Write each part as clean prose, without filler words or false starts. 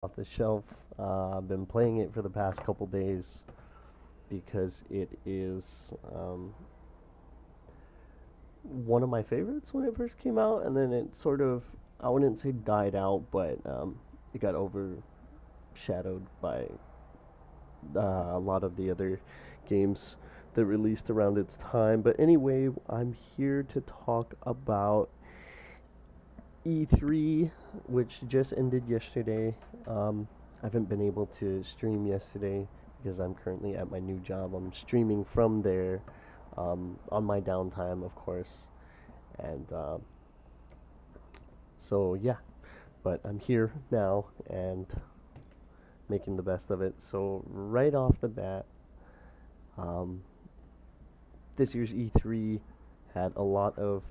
off the shelf. I've been playing it for the past couple days because it is um, one of my favorites when it first came out, and then it sort of, I wouldn't say died out, but it got overshadowed by a lot of the other games that released around its time. But anyway, I'm here to talk about E3, which just ended yesterday. I haven't been able to stream yesterday because I'm currently at my new job. I'm streaming from there on my downtime, of course. And so, yeah, but I'm here now and making the best of it. So, right off the bat, um, this year's E3 had a lot of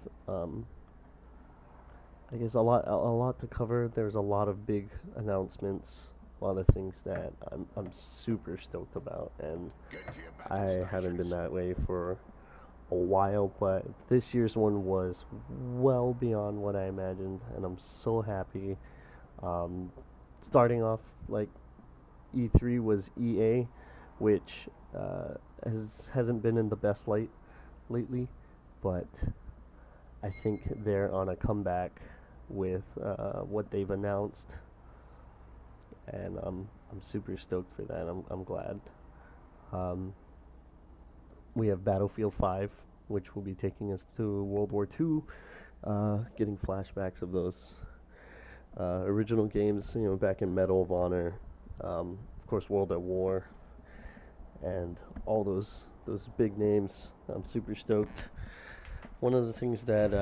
I guess a lot to cover. There's a lot of big announcements, a lot of things that I'm super stoked about, and I haven't been that way for a while. But this year's one was well beyond what I imagined, and I'm so happy. Um, Starting off, like, E3 was EA, which hasn't been in the best light lately, but I think they're on a comeback with what they've announced, and I'm super stoked for that. I'm glad. Um, we have Battlefield 5, which will be taking us to World War II, getting flashbacks of those original games, back in Medal of Honor, of course, World at War, and all those big names. I'm super stoked. One of the things that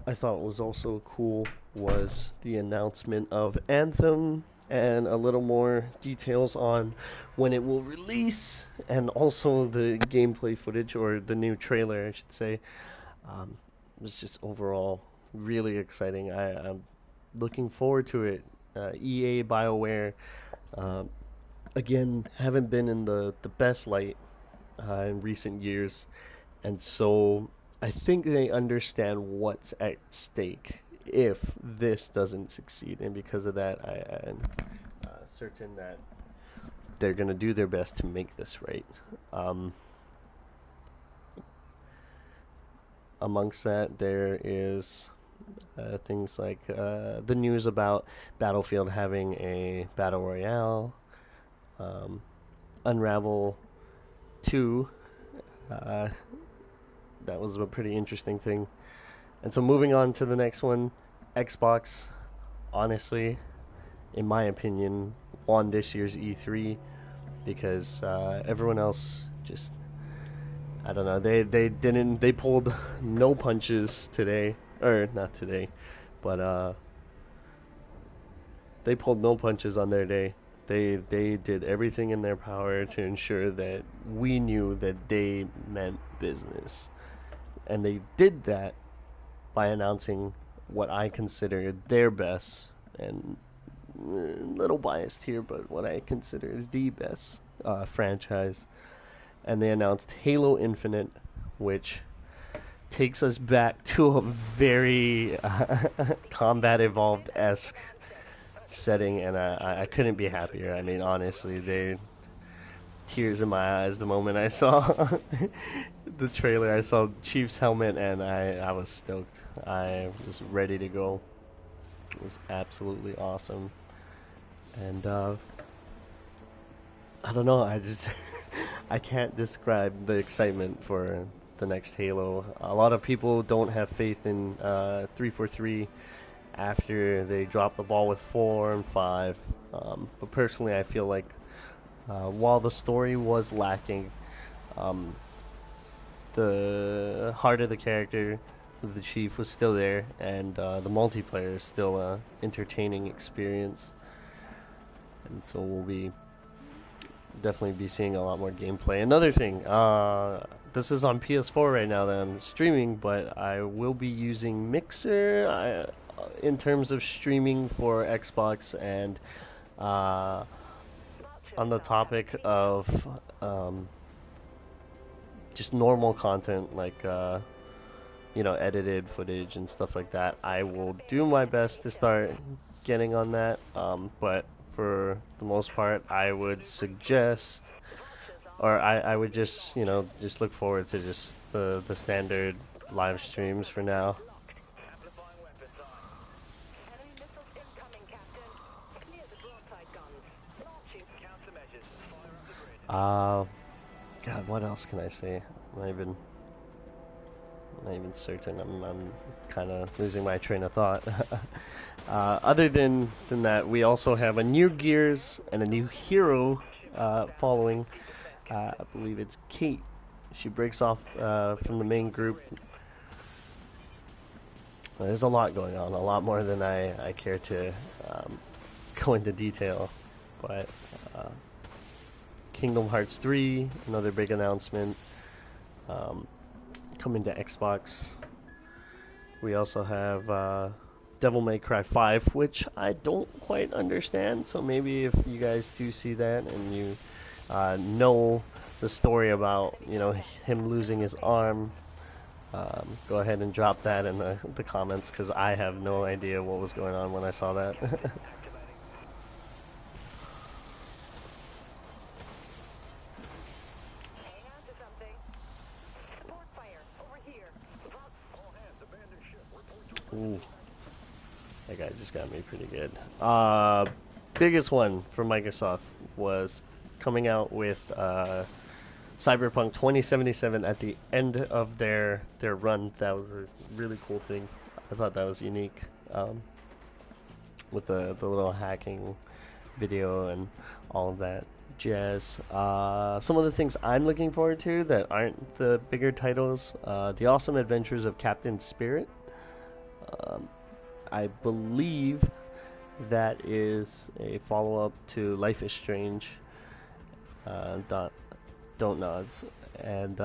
I thought was also cool was the announcement of Anthem and a little more details on when it will release, and also the gameplay footage, or the new trailer, I should say. It was just overall really exciting. I'm looking forward to it. EA, BioWare, uh, again, haven't been in the best light in recent years, and so I think they understand what's at stake if this doesn't succeed, and because of that, I'm certain that they're gonna do their best to make this right. Um, Amongst that, there is things like the news about Battlefield having a battle royale, um, Unravel 2. Uh, that was a pretty interesting thing. And so moving on to the next one, Xbox, honestly, in my opinion, won this year's E3 because everyone else just, I don't know, they pulled no punches today, or not today, but they pulled no punches on their day. They did everything in their power to ensure that we knew that they meant business, and they did that by announcing what I consider their best, and a little biased here, but what I consider the best franchise. And they announced Halo Infinite, which takes us back to a very Combat Evolved esque setting, and I couldn't be happier. I mean, honestly, they tears in my eyes the moment I saw the trailer. I saw Chief's helmet, and I was stoked. I was ready to go. It was absolutely awesome, and I don't know. I just I can't describe the excitement for the next Halo. A lot of people don't have faith in 343 after they dropped the ball with 4 and 5. But personally, I feel like while the story was lacking, um, the heart of the character, the Chief, was still there, and the multiplayer is still a entertaining experience. And so we'll be definitely be seeing a lot more gameplay. Another thing, this is on PS4 right now that I'm streaming, but I will be using Mixer in terms of streaming for Xbox. And on the topic of just normal content, like edited footage and stuff like that, I will do my best to start getting on that. But for the most part. I would suggest, or I would just, you know, just look forward to just the standard live streams for now. God, what else can I say? Not even certain. I'm kind of losing my train of thought. Other than that, we also have a new Gears and a new hero following. I believe it's Kate. She breaks off from the main group. There's a lot going on, a lot more than I care to go into detail. But Kingdom Hearts 3, another big announcement, coming to Xbox. We also have Devil May Cry 5, which I don't quite understand, so maybe if you guys do see that and you know the story about, you know, him losing his arm, go ahead and drop that in the comments, because I have no idea what was going on when I saw that. Ooh, that guy just got me pretty good. Biggest one for Microsoft was coming out with Cyberpunk 2077 at the end of their run. That was a really cool thing. I thought that was unique, with the little hacking video and all of that jazz. Some of the things I'm looking forward to that aren't the bigger titles: The Awesome Adventures of Captain Spirit. I believe that is a follow-up to Life is Strange. Don't nods. And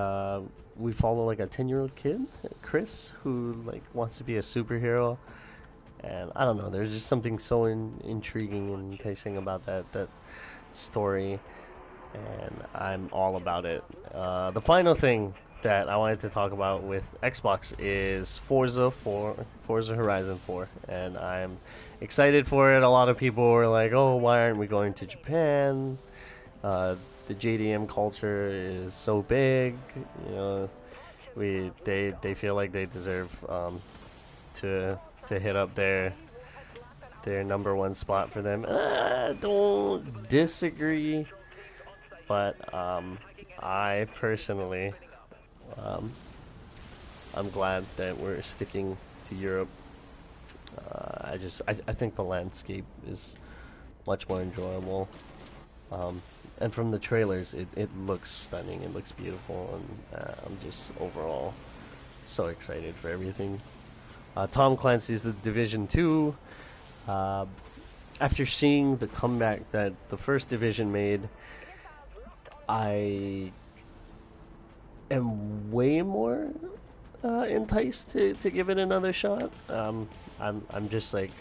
we follow like a 10-year-old kid, Chris, who like wants to be a superhero. And I don't know, there's just something so intriguing and enticing about that story, and I'm all about it. The final thing that I wanted to talk about with Xbox is Forza Horizon 4, and I'm excited for it. A lot of people were like, "Oh, why aren't we going to Japan? The JDM culture is so big, you know. They feel like they deserve to hit up their number one spot for them." I don't disagree, but I personally, I'm glad that we're sticking to Europe. I think the landscape is much more enjoyable, and from the trailers, it looks stunning. It looks beautiful, and I'm just overall so excited for everything. Tom Clancy's The Division 2. After seeing the comeback that the first Division made, I am way more enticed to give it another shot. I'm just like,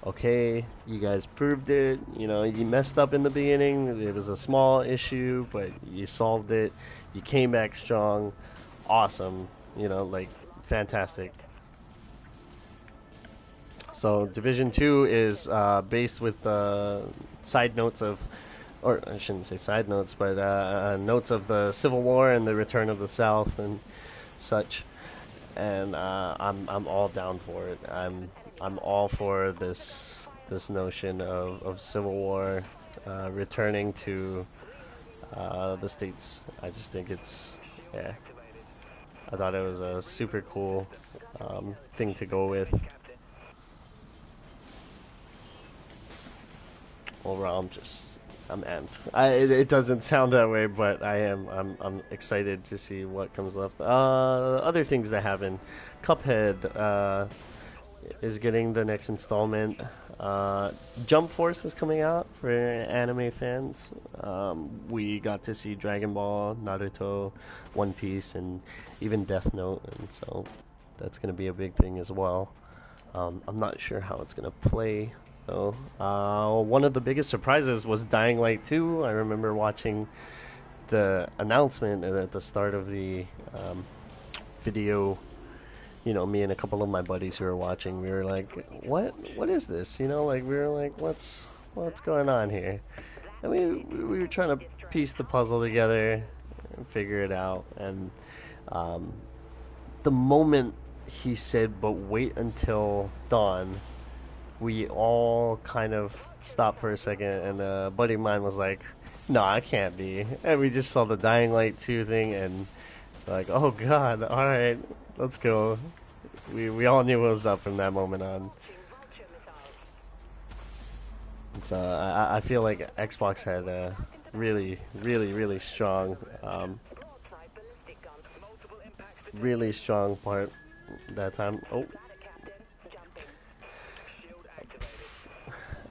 okay, you guys proved it. You know, you messed up in the beginning. It was a small issue, but you solved it. You came back strong. Awesome. You know, like, fantastic. So Division 2 is based with side notes of, or I shouldn't say side notes, but notes of the Civil War and the return of the South and such. And I'm all down for it. I'm all for this notion of Civil War returning to the States. I just think it's, yeah. I thought it was a super cool thing to go with. Overall, I'm amped. It doesn't sound that way, but I am. I'm excited to see what comes left. Other things that happen. Cuphead is getting the next installment. Jump Force is coming out for anime fans. We got to see Dragon Ball, Naruto, One Piece, and even Death Note, and so that's gonna be a big thing as well. I'm not sure how it's gonna play. So, one of the biggest surprises was Dying Light 2. I remember watching the announcement at the start of the video. You know, me and a couple of my buddies who were watching, we were like, "What is this?" You know, like we were like, what's going on here? And we were trying to piece the puzzle together and figure it out. And um, the moment he said, "But wait until dawn," we all kind of stopped for a second, and a buddy of mine was like, "No, it can't be." And we just saw the Dying Light 2 thing, and like, oh god, all right, let's go. We all knew what was up from that moment on. So I feel like Xbox had a really strong, really strong part that time. Oh.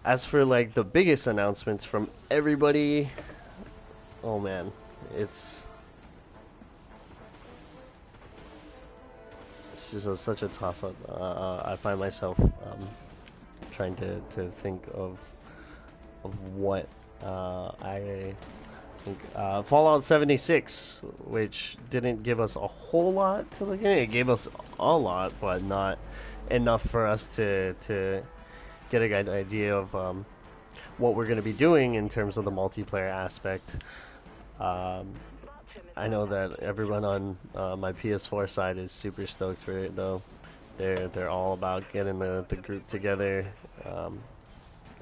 As for like the biggest announcements from everybody, oh man, it's just such a toss-up. I find myself trying to think of what I think. Fallout 76, which didn't give us a whole lot to look at. It gave us a lot, but not enough for us to get an idea of what we're going to be doing in terms of the multiplayer aspect. I know that everyone on my PS4 side is super stoked for it, though. They're all about getting the group together,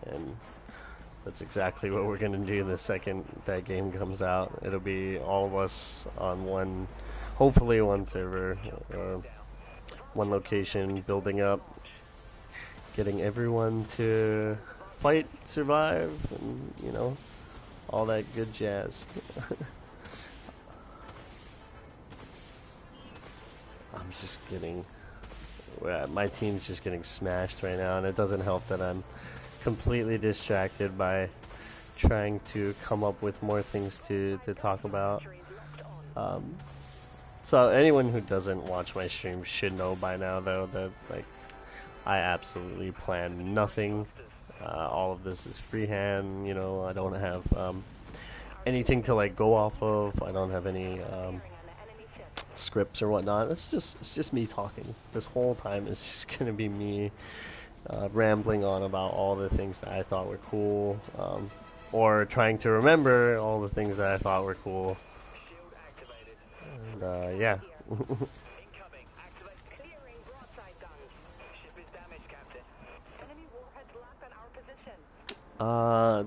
and that's exactly what we're going to do the second that game comes out. It'll be all of us on one, hopefully one server, or one location, building up, getting everyone to fight, survive, and, you know, all that good jazz. I'm just getting, my team's just getting smashed right now, and it doesn't help that I'm completely distracted by trying to come up with more things to talk about. So anyone who doesn't watch my stream should know by now, though, that like I absolutely plan nothing. All of this is freehand. You know, I don't have anything to like go off of. I don't have any scripts or whatnot. It's just me talking. This whole time is just gonna be me rambling on about all the things that I thought were cool, or trying to remember all the things that I thought were cool. And yeah.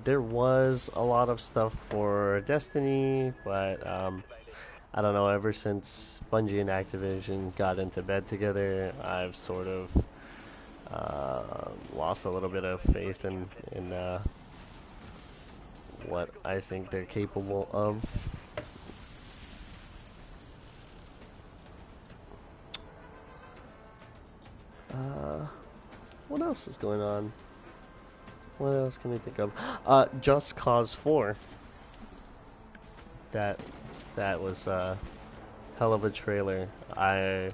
There was a lot of stuff for Destiny, but I don't know, ever since Bungie and Activision got into bed together, I've sort of lost a little bit of faith in what I think they're capable of. What else is going on? What else can we think of? Just Cause 4. That was a hell of a trailer. I'm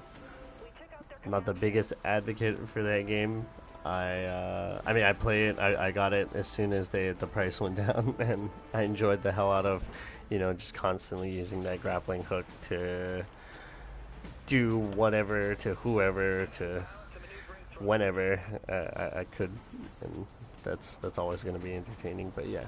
not the biggest advocate for that game. I mean, I play it. I got it as soon as the price went down, and I enjoyed the hell out of, you know, just constantly using that grappling hook to do whatever to whoever to whenever I could, and that's always going to be entertaining. But yeah.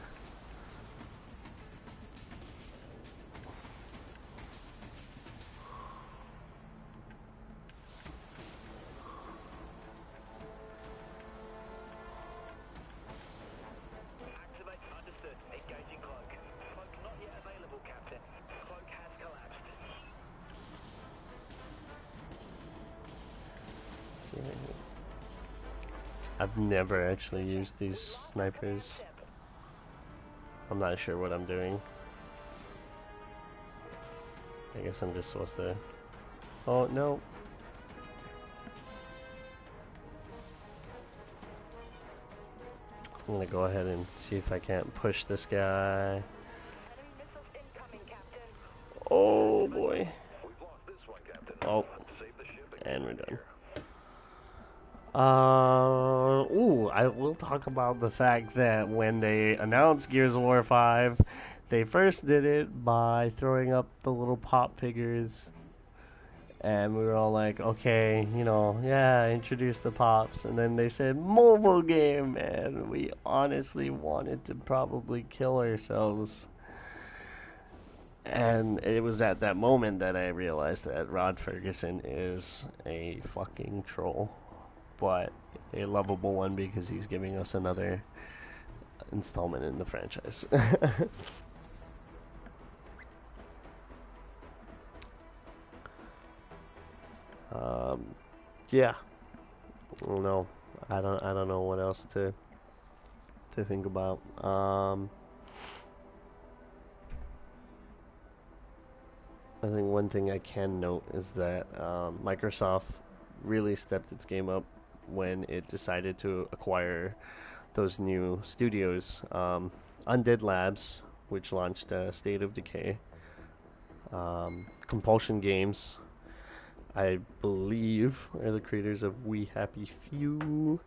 I've never actually used these snipers. I'm not sure what I'm doing. I guess I'm just supposed to... Oh, no. I'm gonna go ahead and see if I can't push this guy. Oh, boy. Oh. And we're done. Ooh, I will talk about the fact that when they announced Gears of War 5, they first did it by throwing up the little pop figures, And we were all like, okay, you know, yeah, introduce the pops. And then they said mobile game, and we honestly wanted to probably kill ourselves. And it was at that moment that I realized that Rod Ferguson is a fucking troll, but a lovable one because he's giving us another installment in the franchise. um, yeah, I don't know. I don't know what else to think about. I think one thing I can note is that Microsoft really stepped its game up when it decided to acquire those new studios. Undead Labs, which launched State of Decay. Compulsion Games, I believe, are the creators of We Happy Few.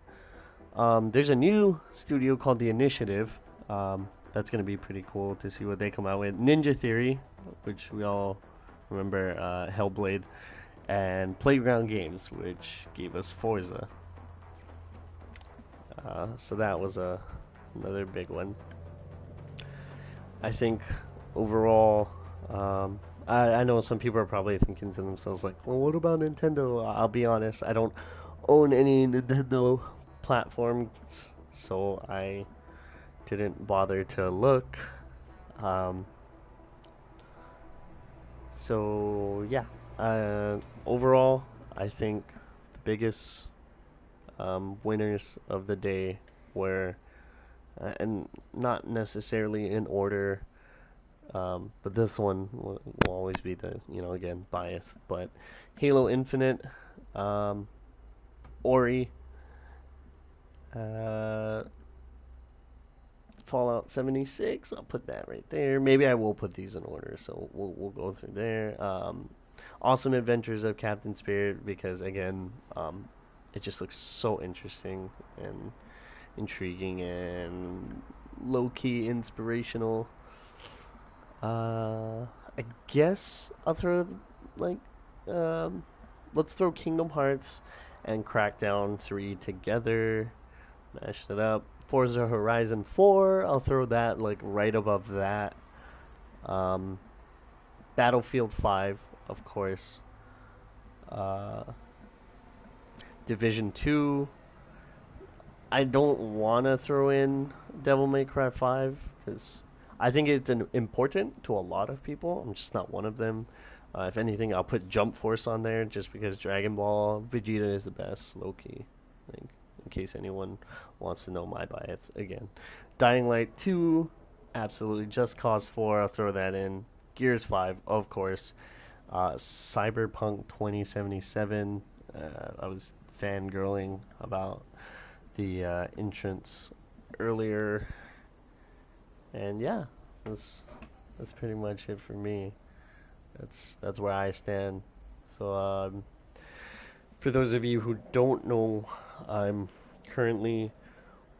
There's a new studio called The Initiative. That's going to be pretty cool to see what they come out with. Ninja Theory, which we all remember, Hellblade, and Playground Games, which gave us Forza. So that was another big one. I think overall, I know some people are probably thinking to themselves like, well, what about Nintendo? I'll be honest, I don't own any Nintendo platforms, so I didn't bother to look. Um, so yeah, overall, I think the biggest winners of the day were, and not necessarily in order, but this one will always be the, you know, again, biased, but Halo Infinite, um, Ori, uh, Fallout 76. I'll put that right there. Maybe I will put these in order, so we'll go through there. Awesome Adventures of Captain Spirit, because again, it just looks so interesting and intriguing and low key inspirational. I guess I'll throw like um, let's throw Kingdom Hearts and Crackdown 3 together. Mashed it up. Forza Horizon 4, I'll throw that like right above that. Um, Battlefield 5, of course. Uh, Division 2. I don't want to throw in Devil May Cry 5 because I think it's important to a lot of people. I'm just not one of them. If anything, I'll put Jump Force on there just because Dragon Ball Vegeta is the best, Loki. Like, in case anyone wants to know my bias again. Dying Light 2, absolutely. Just Cause 4, I'll throw that in. Gears 5, of course. Cyberpunk 2077, I was fangirling about the entrance earlier, and yeah, that's pretty much it for me. That's where I stand. So for those of you who don't know, I'm currently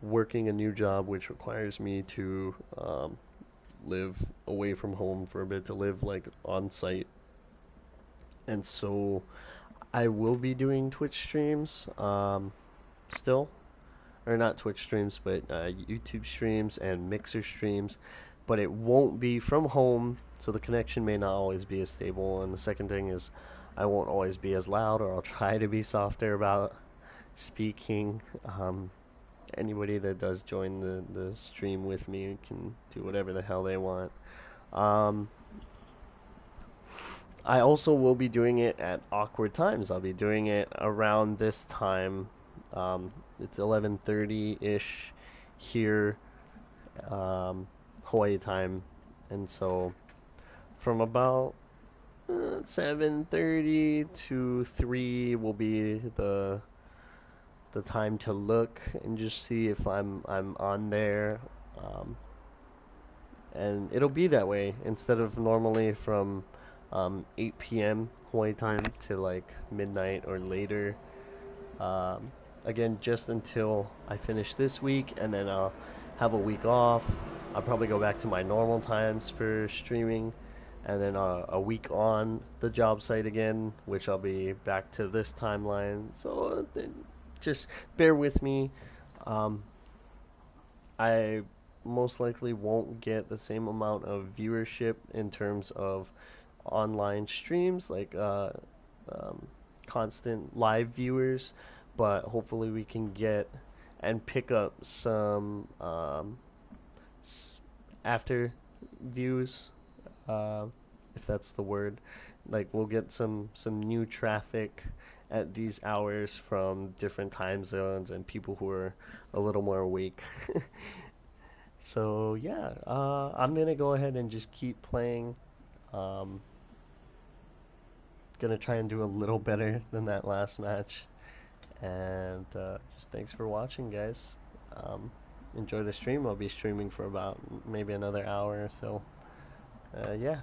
working a new job which requires me to live away from home for a bit, to live like on site, and so I will be doing Twitch streams still, or not Twitch streams, but YouTube streams and Mixer streams, but it won't be from home, so the connection may not always be as stable. And the second thing is, I won't always be as loud, or I'll try to be softer about speaking. Anybody that does join the stream with me can do whatever the hell they want. Um, I also will be doing it at awkward times. I'll be doing it around this time. It's 11:30-ish here, Hawaii time, and so from about 7:30 to 3 will be the time to look and just see if I'm on there. And it'll be that way instead of normally from 8 p.m. Hawaii time to like midnight or later. Um, Again, just until I finish this week, and then I'll have a week off. I'll probably go back to my normal times for streaming, and then a week on the job site again, which I'll be back to this timeline. So just bear with me. Um, I most likely won't get the same amount of viewership in terms of online streams, like um, constant live viewers, but hopefully we can get and pick up some after views, uh, if that's the word. Like we'll get some new traffic at these hours from different time zones and people who are a little more awake. So yeah, I'm gonna go ahead and just keep playing. Um, gonna try and do a little better than that last match. And just thanks for watching, guys. Um, enjoy the stream. I'll be streaming for about maybe another hour or so. Yeah,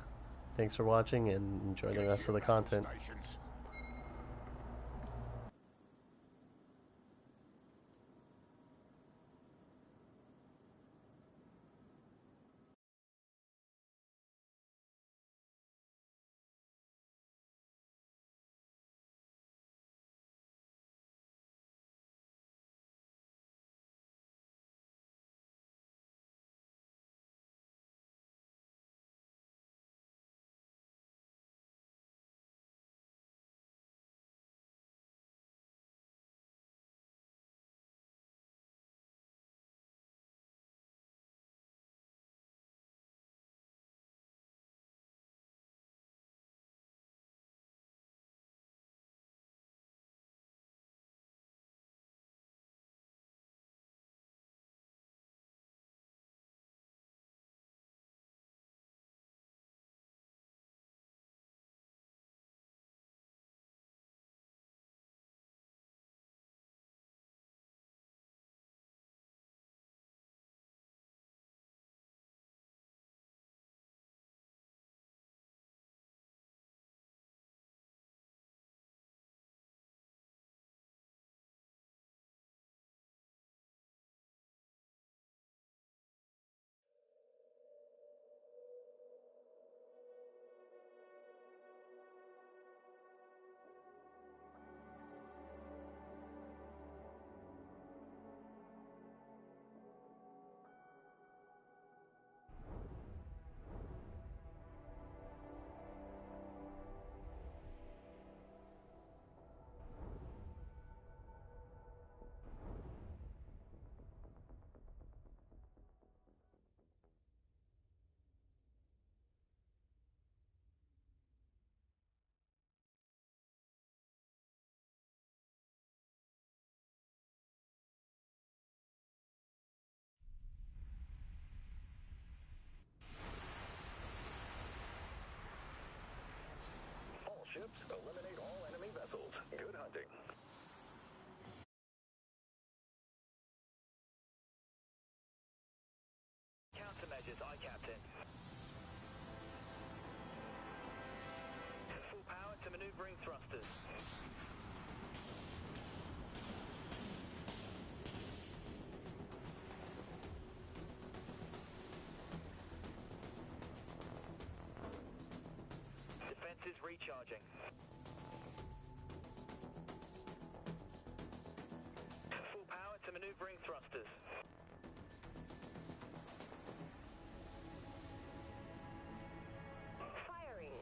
thanks for watching and enjoy the rest of the content. All ships, eliminate all enemy vessels. Good hunting. Countermeasures, aye, Captain. Full power to maneuvering thrusters. Defenses recharging. Full power to maneuvering thrusters. Firing.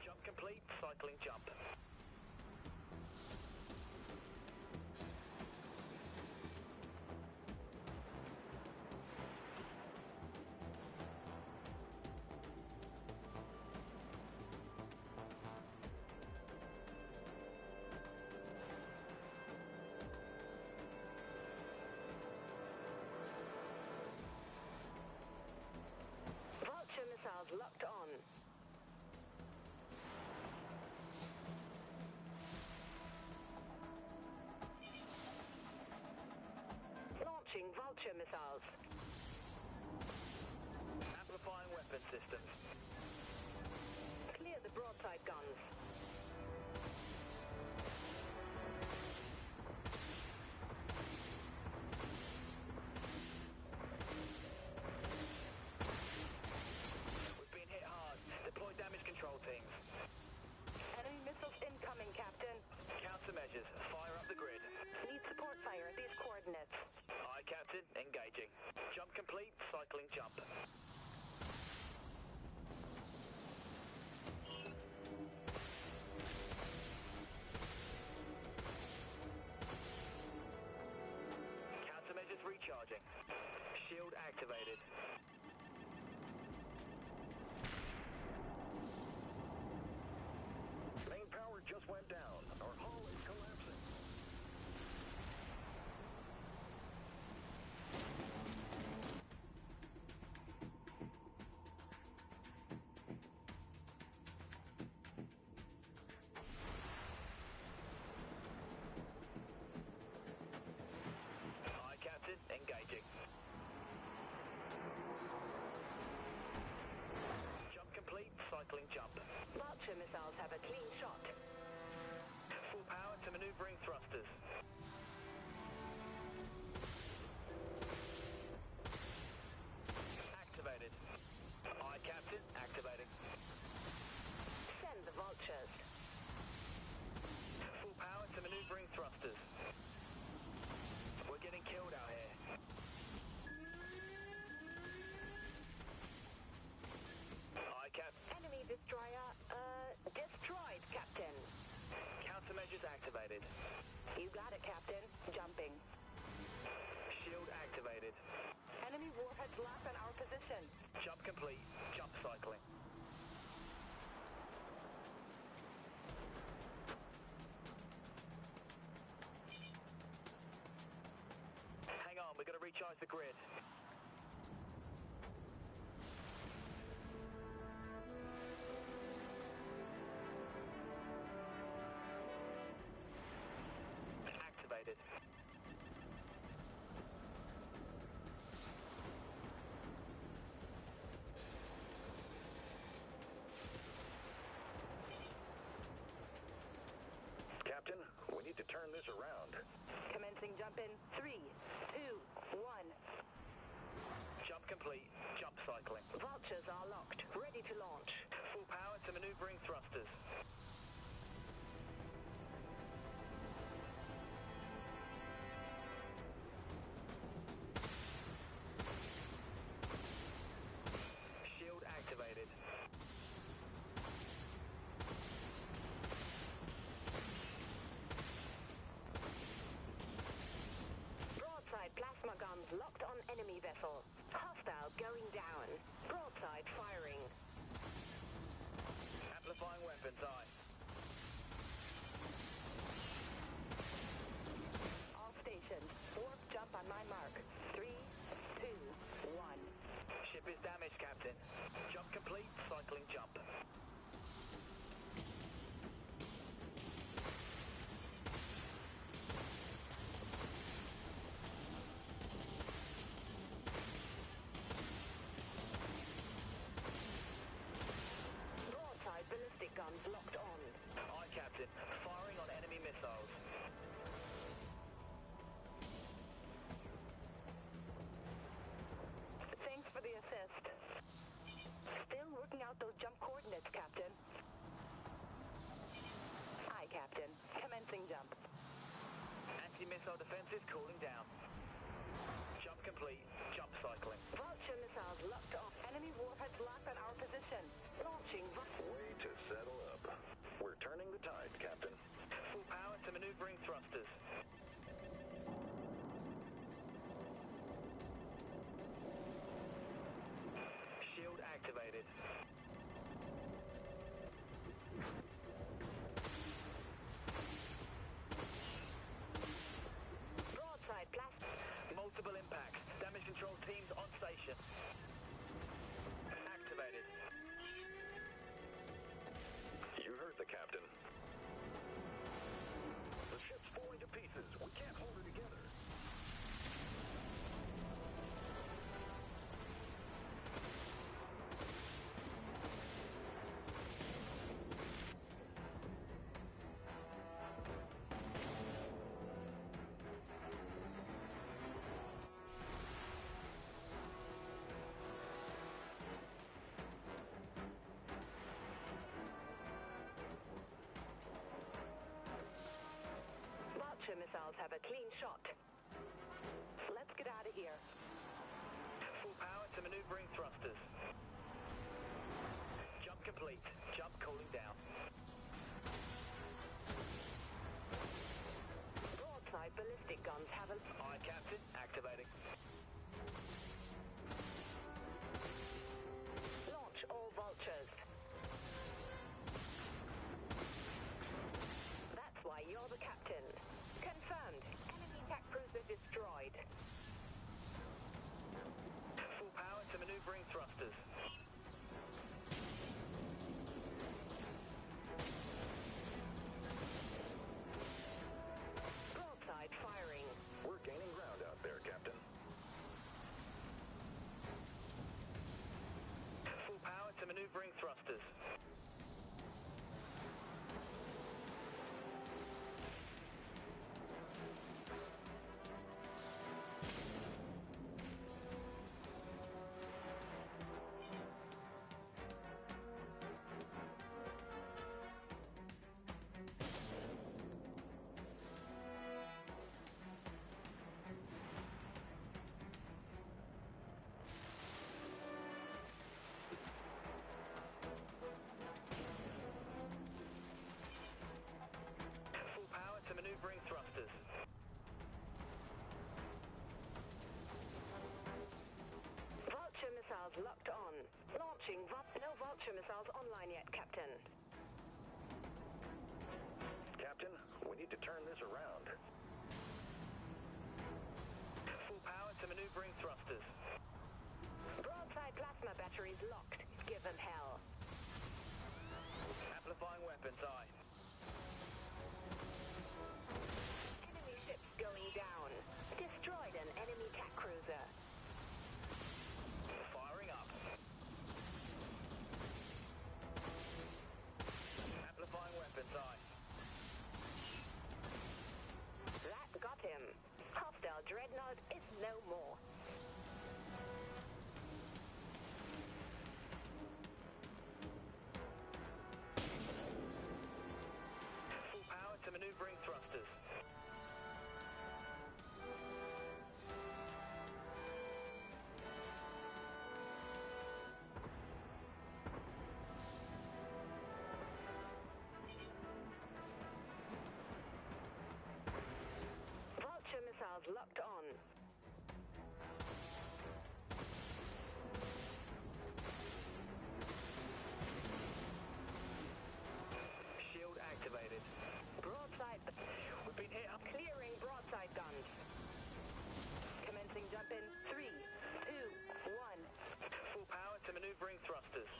Jump complete, cycling jump. Vulture missiles locked on. Launching Vulture missiles. Amplifying weapon systems. Clear the broadside guns. Recharging. Shield activated. Main power just went down. Our hull is collapsing. Aye, Captain. Engaging. Jump complete. Cycling jump. Vulture missiles have a clean shot. Full power to maneuvering thrusters. Activated. Aye, Captain. Activating. Send the vultures. Full power to maneuvering thrusters. We're getting killed out here. Aye, Cap. Enemy destroyer, destroyed, Captain. Countermeasures activated. You got it, Captain. Jumping. Shield activated. Enemy warheads locked on our position. Jump complete. Jump cycling. Hang on, we've got to recharge the grid. Activated. Captain, we need to turn this around. Commencing jump in 3, 2, 1. Jump complete. Jump cycling. Vultures are locked, ready to launch. Full power to maneuvering thrusters. Shield activated. Broadside plasma guns locked on enemy vessel. Hostile going down. Broadside firing. Amplifying weapons, aye. All stations, warp jump on my mark. 3, 2, 1. Ship is damaged, Captain. Jump complete. Cycling jump. Broadside ballistic guns locked on. Aye, Captain. Firing on enemy missiles. Thanks for the assist. Still working out those jump coordinates, Captain. Aye, Captain. Commencing jump. Anti-missile defenses cooling down. Jump complete. Jump cycling. Vulture missiles locked off. Enemy warheads locked on our position. Launching. Way to settle up. We're turning the tide, Captain. Full power to maneuvering thrusters. Shield activated. Broadside plasma. Multiple impacts. Damage control teams on station. Activated. You heard the captain. The ship's falling to pieces. We can't hold her together. Vulture missiles have a clean shot. Let's get out of here. Full power to maneuvering thrusters. Jump complete. Jump cooling down. Broadside ballistic guns have a... Aye, Captain. Activating. maneuvering thrusters. Full power to maneuvering thrusters. Vulture missiles locked on. Launching no Vulture missiles online yet, Captain. Captain, we need to turn this around. Full power to maneuvering thrusters. Broadside plasma batteries locked. Give them hell. Amplifying weapons, aye. Enemy ships going down. Destroyed an enemy attack cruiser. Firing up. Amplifying weapons, aye. That got him. Hostile Dreadnought is no more. Full power to maneuvering thrusters. Vulture missiles locked on. Shield activated. Broadside. We've been hit up. Clearing broadside guns. Commencing jump in 3, 2, 1. Full power to maneuvering thrusters.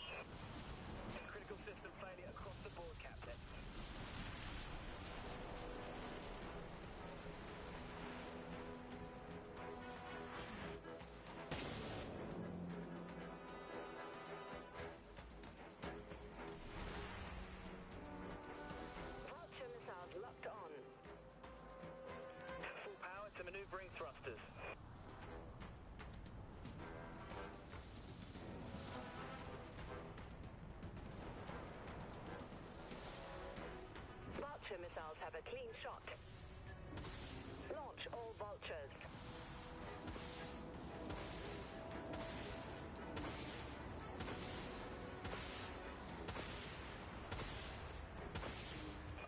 Critical system failure across the board, Captain. Vulture missiles locked on. Full power to maneuvering thrusters. Vulture missiles have a clean shot. Launch all vultures.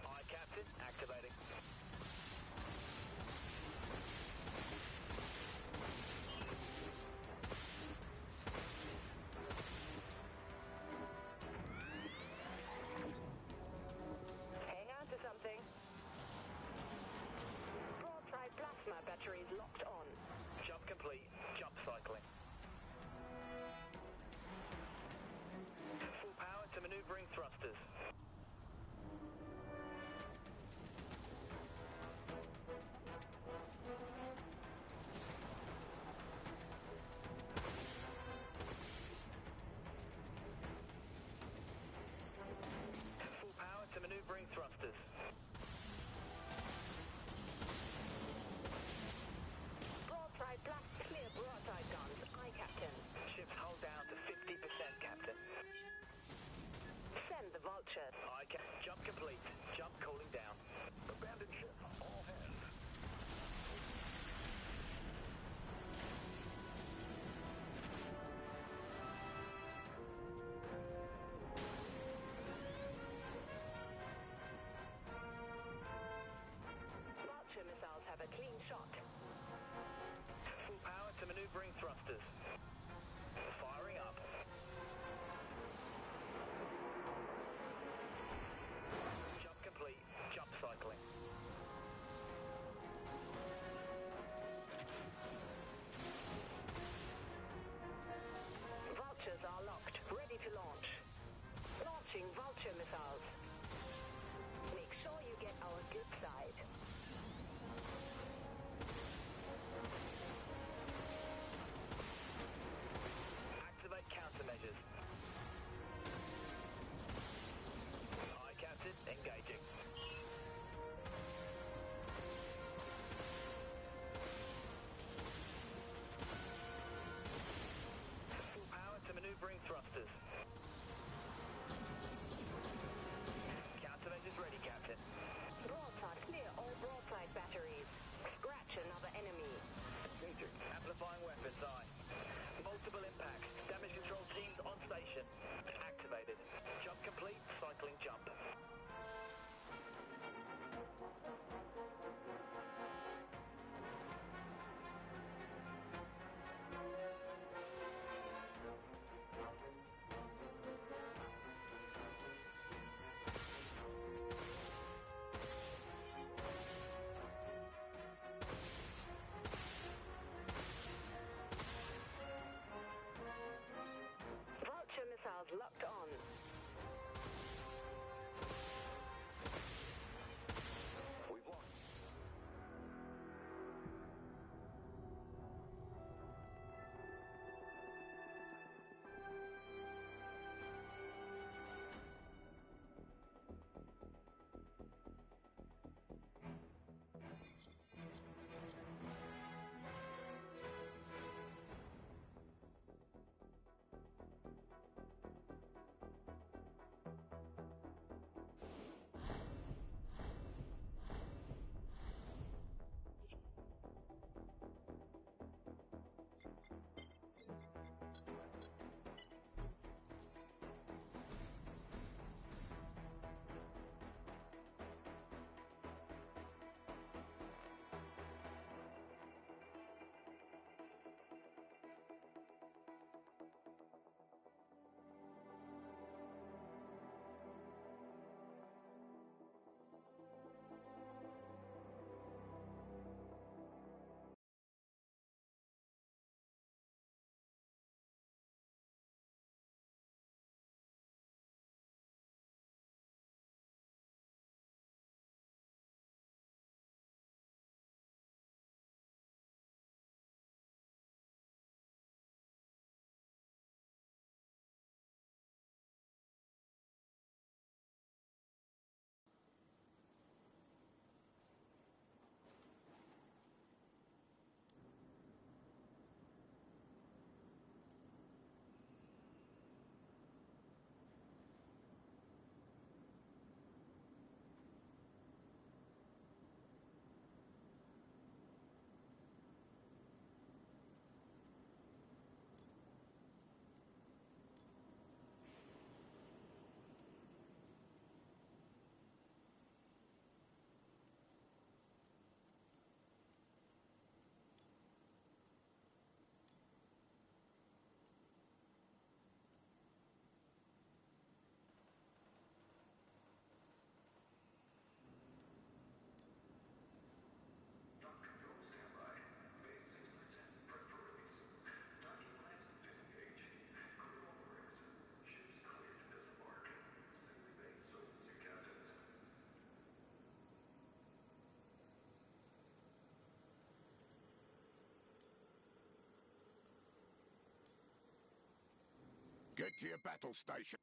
Aye, Captain. Activating. Hang on to something. Broadside plasma batteries locked on. Jump complete. Jump cycling. Full power to maneuvering thrusters. Full power to maneuvering thrusters. Broadside clear broadside guns. Aye, Captain. Ships hull down to 50%, Captain. Send the vulture. Aye, Captain. Jump complete. Jump cooling down. Abandoned ship. All hands. Vulture missiles have a clean shot. Full power to maneuvering thrusters. Firing up. Get to your battle station.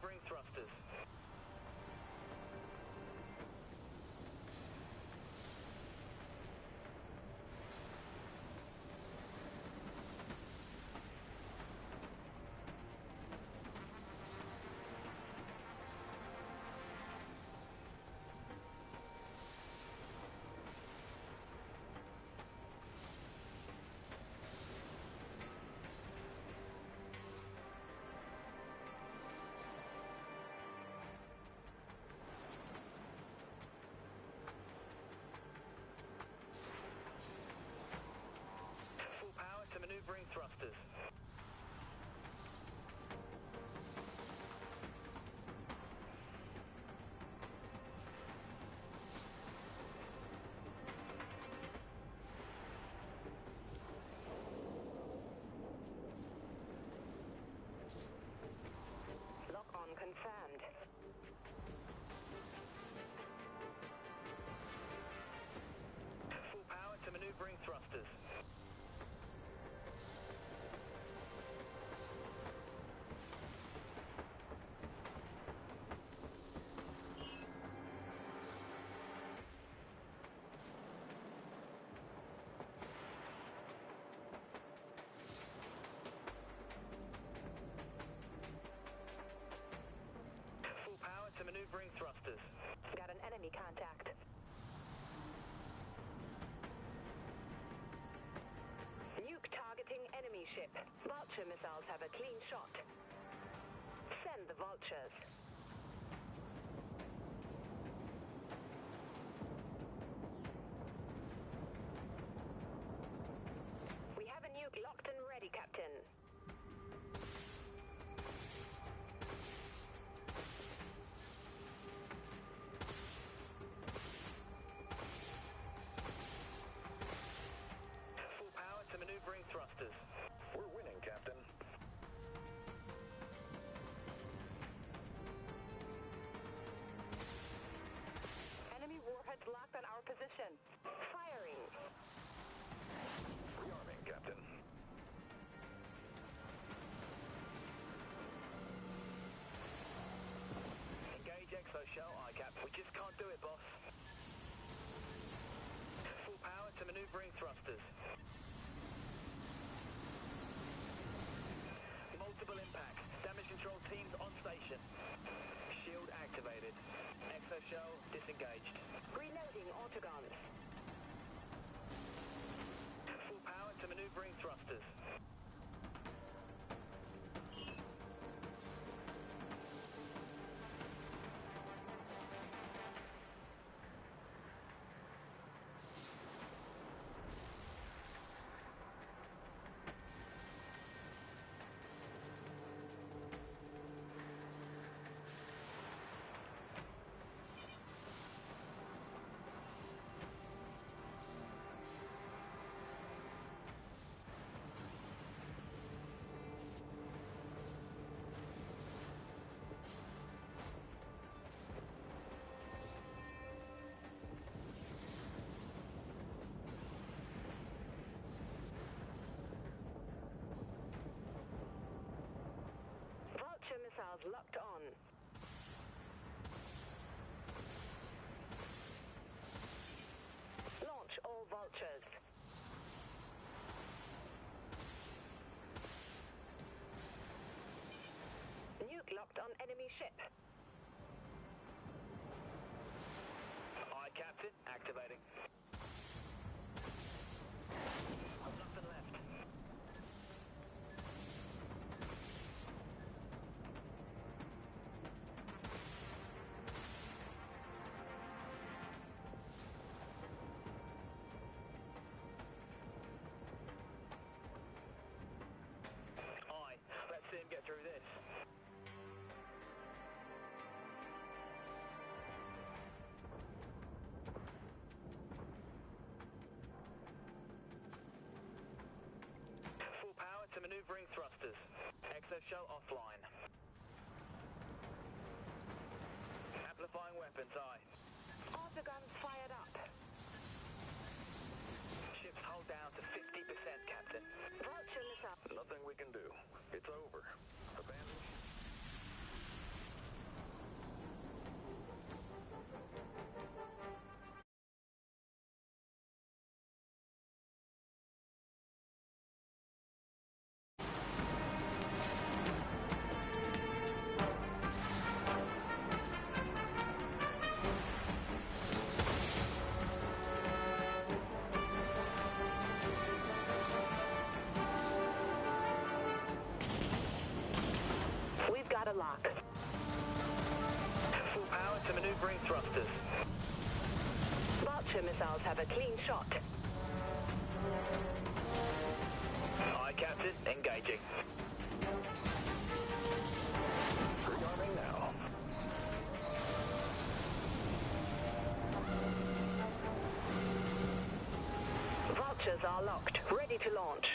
maneuvering thrusters. Full power to maneuvering thrusters. Lock on confirmed. Full power to maneuvering thrusters. Full power to maneuvering thrusters. Got an enemy contact. Nuke targeting enemy ship. Vulture missiles have a clean shot. Send the vultures. We have a nuke locked and ready, Captain. Full power to maneuvering thrusters. We're winning, Captain. Enemy warheads locked on our position. Firing. Rearming, Captain. Engage exo shell, ICAP. We just can't do it, boss. Full power to maneuvering thrusters. Multiple impacts. Damage control teams on station. Shield activated. Exo shell disengaged. Reloading autogons. Full power to maneuvering thrusters. Vulture missiles locked on. Launch all vultures. Nuke locked on enemy ship. Aye, Captain. Activating. Nothing left. Aye. Let's see him get through this. Full power to maneuvering thrusters. Exo shell offline. Amplifying weapons, aye. Autoguns fired up. Ships hull down to 50%, Captain. Vulture missile. Nothing we can do. It's over. Abandon. mark. Full power to maneuvering thrusters. Vulture missiles have a clean shot. Aye, Captain. Engaging. Rearming now. Vultures are locked, ready to launch.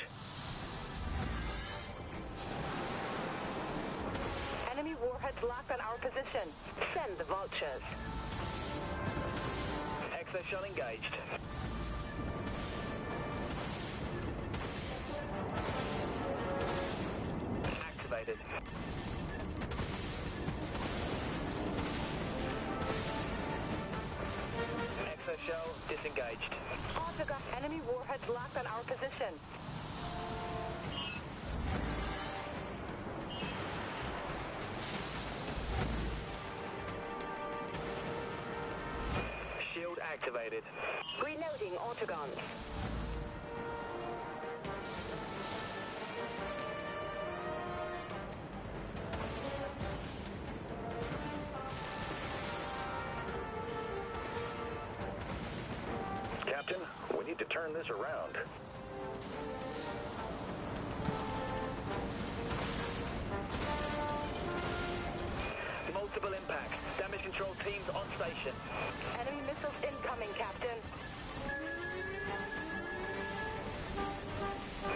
Enemy warheads locked on our position. Send the vultures. Exo-shell engaged. Activated. Exo-shell disengaged. Autogun enemy warheads locked on our position. Shield activated. Reloading autoguns. Captain, we need to turn this around. Multiple impacts. Damage control teams on station. Enemy missiles incoming, Captain.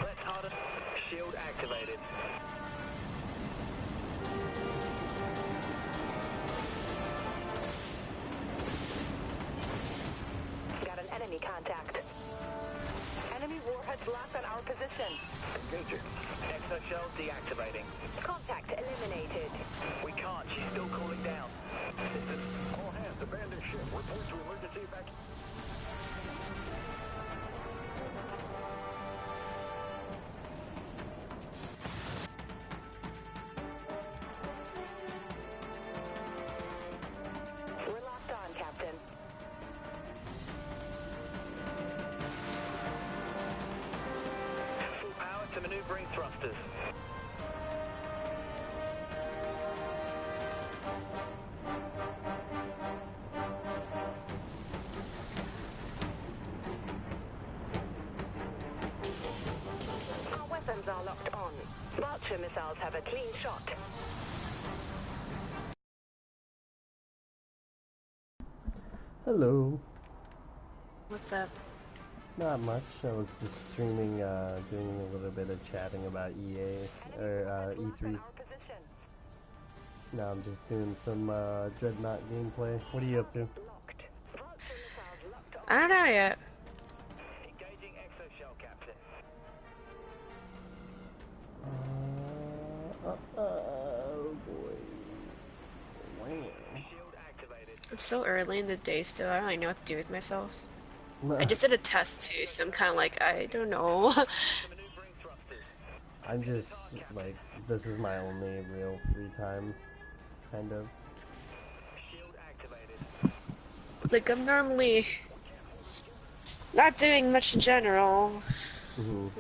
Let's harden. Shield activated. Got an enemy contact. Enemy warheads locked on our position. Engaging. Exo-shell deactivating. Contact eliminated. We can't. She's still cooling down. Systems. All hands. Abandon ship. Report to emergency evacuation. We're locked on, Captain. Full power to maneuvering thrusters. Our weapons are locked on. Vulture missiles have a clean shot. Hello. What's up? Not much. I was just streaming, doing a little bit of chatting about EA, or Enemy warheads locked on E3. our position. Now I'm just doing some Dreadnought gameplay. What are you up to? Locked. Vulture missiles locked on. I don't know yet. Engaging exo-shell, Captain. Oh boy. Wow. Shield activated. It's so early in the day still. I don't really know what to do with myself. I just did a test too, so I'm kind of like, I don't know. To maneuvering thrusters. I'm just, like, this is my only real free time, kind of. Shield activated. Like, I'm normally not doing much in general. Mhm.